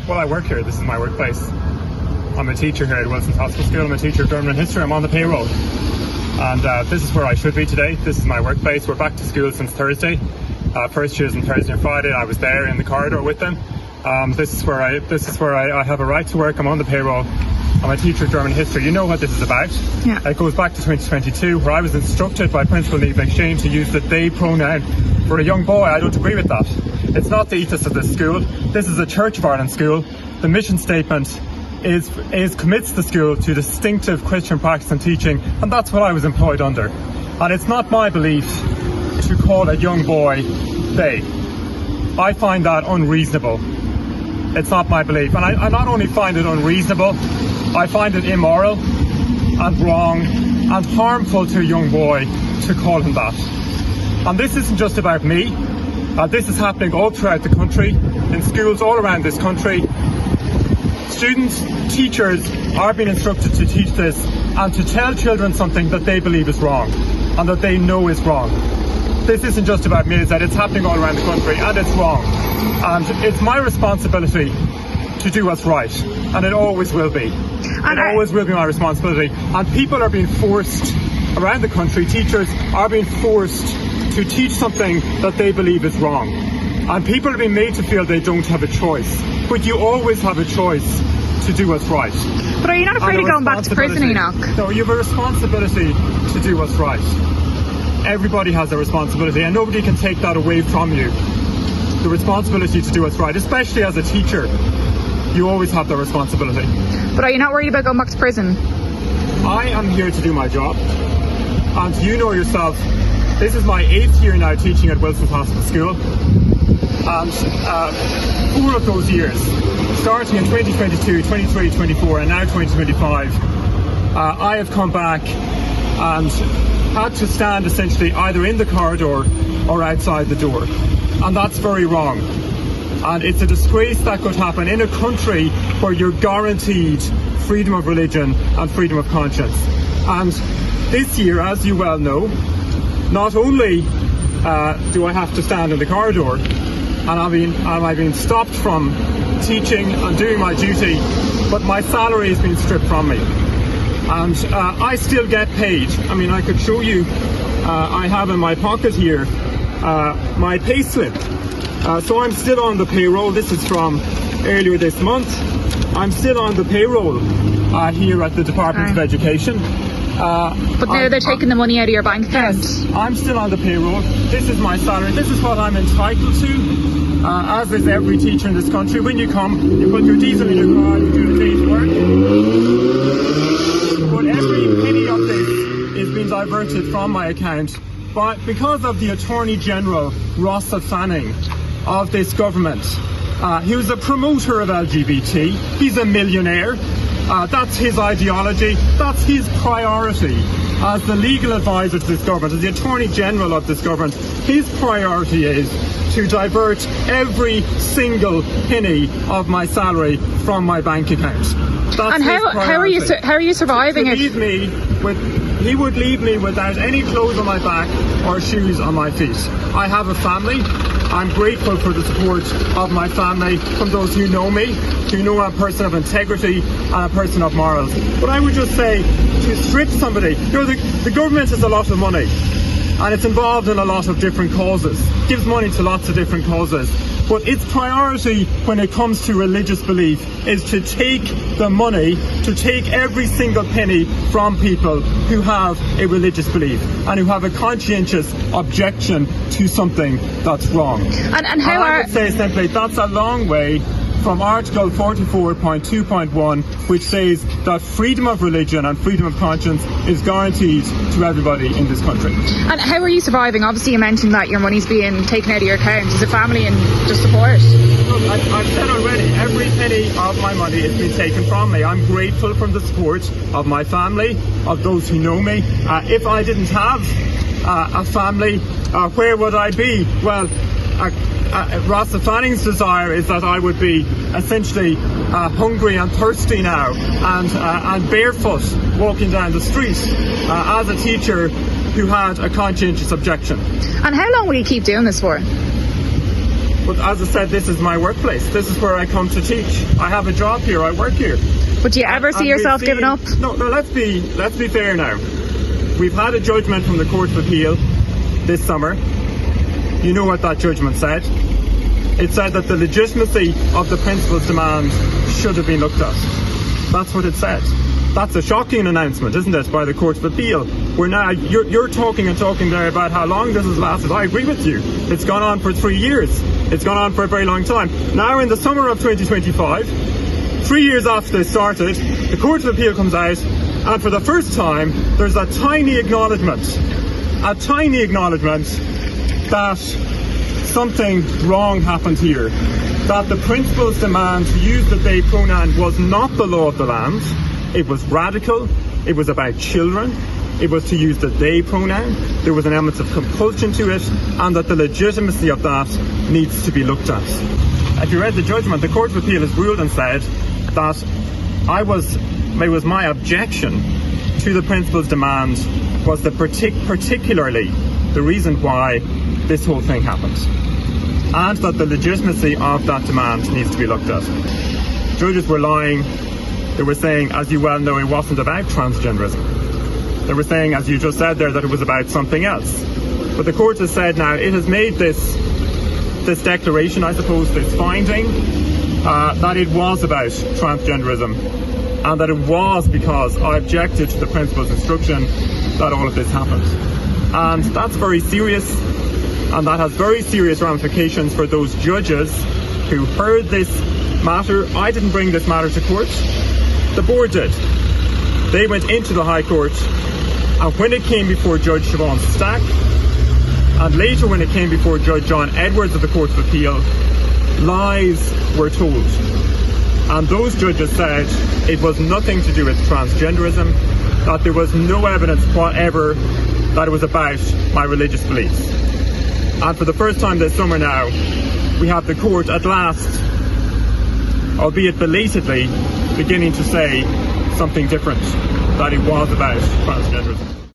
Well, I work here. This is my workplace. I'm a teacher here at Wilson's Hospital School. I'm a teacher of German and history. I'm on the payroll. And this is where I should be today. This is my workplace. We're back to school since Thursday. First years on Thursday and Friday. I was there in the corridor with them. This is where I have a right to work. I'm on the payroll. I'm a teacher of German history. You know what this is about. Yeah. It goes back to 2022, where I was instructed by Principal Eve Exchange to use the they pronoun for a young boy. I don't agree with that. It's not the ethos of this school. This is a Church of Ireland school. The mission statement is commits the school to distinctive Christian practice and teaching, and that's what I was employed under. And it's not my belief to call a young boy they. I find that unreasonable. It's not my belief. And I not only find it unreasonable, I find it immoral and wrong and harmful to a young boy to call him that. And this isn't just about me. This is happening all throughout the country, in schools all around this country. Students, teachers are being instructed to teach this and to tell children something that they believe is wrong and that they know is wrong. This isn't just about me, it's happening all around the country, and it's wrong. And it's my responsibility to do what's right, and it always will be. It always will be my responsibility. And people are being forced around the country, teachers are being forced to teach something that they believe is wrong. And people are being made to feel they don't have a choice. But you always have a choice to do what's right. But are you not afraid of going back to prison, Enoch? No, you have a responsibility to do what's right. Everybody has a responsibility, and nobody can take that away from you. The responsibility to do what's right, especially as a teacher, you always have the responsibility. But are you not worried about going back to prison? I am here to do my job, and you know yourself, this is my 8th year now teaching at Wilson's Hospital School, and 4 of those years, starting in 2022, 23, 24, and now 2025, I have come back and had to stand essentially either in the corridor or outside the door. And that's very wrong. And it's a disgrace that could happen in a country where you're guaranteed freedom of religion and freedom of conscience. And this year, as you well know, not only do I have to stand in the corridor and am I being stopped from teaching and doing my duty, but my salary has been stripped from me. And I still get paid. I mean, I could show you, I have in my pocket here my pay slip. So I'm still on the payroll. This is from earlier this month. I'm still on the payroll here at the Department of Education. But now they're taking the money out of your bank account. Yes, I'm still on the payroll. This is my salary. This is what I'm entitled to, as is every teacher in this country. When you come, you put your diesel in your car, you do the day's work. But every penny of this is being diverted from my account because of the Attorney General, Rossa Fanning, of this government. He was a promoter of LGBT. He's a millionaire. That's his ideology. That's his priority as the legal advisor to this government, as the Attorney General of this government. His priority is to divert every single penny of my salary from my bank account. That's and how are you surviving it? He would leave me without any clothes on my back or shoes on my feet. I have a family. I'm grateful for the support of my family, from those who know me, who know I'm a person of integrity and a person of morals. But I would just say, to strip somebody, you know, the government has a lot of money and it's involved in a lot of different causes, gives money to lots of different causes. But its priority when it comes to religious belief is to take the money, to take every single penny from people who have a religious belief and who have a conscientious objection to something that's wrong. And how I would say simply, that's a long way from Article 44.2.1, which says that freedom of religion and freedom of conscience is guaranteed to everybody in this country. And how are you surviving? Obviously you mentioned that your money's being taken out of your account. Is it family and just support? Look, I've said already, every penny of my money has been taken from me. I'm grateful for the support of my family, of those who know me. If I didn't have a family, where would I be? Well, Rossa Fanning's desire is that I would be essentially hungry and thirsty now and barefoot walking down the street as a teacher who had a conscientious objection. And how long will you keep doing this for? But as I said, this is my workplace. This is where I come to teach. I have a job here. I work here. But do you ever see yourself giving up? No, let's be fair now. We've had a judgment from the Court of Appeal this summer. You know what that judgment said. It said that the legitimacy of the principal's demand should have been looked at. That's what it said. That's a shocking announcement, isn't it, by the Court of Appeal? We're now, you're talking there about how long this has lasted. I agree with you. It's gone on for 3 years. It's gone on for a very long time. Now in the summer of 2025, 3 years after this started, the Court of Appeal comes out, and for the first time, there's a tiny acknowledgement that something wrong happened here. That the principal's demand to use the they pronoun was not the law of the land. It was radical. It was about children. It was to use the they pronoun. There was an element of compulsion to it, and that the legitimacy of that needs to be looked at. If you read the judgment, the Court of Appeal has ruled and said that it was my objection to the principal's demand was particularly the reason why this whole thing happened, and that the legitimacy of that demand needs to be looked at. Judges were lying. They were saying, as you well know, it wasn't about transgenderism. They were saying, as you just said there, that it was about something else. But the court has said now, it has made this declaration, I suppose, this finding, that it was about transgenderism, and that it was because I objected to the principal's instruction that all of this happened. And that's very serious, and that has very serious ramifications for those judges who heard this matter. I didn't bring this matter to court. The board did. They went into the High Court, and when it came before Judge Siobhan Stack, and later when it came before Judge John Edwards of the Court of Appeal, lies were told. And those judges said it was nothing to do with transgenderism, that there was no evidence whatever that it was about my religious beliefs. And for the first time this summer now, we have the court at last, albeit belatedly, beginning to say something different, that it was about transgenderism.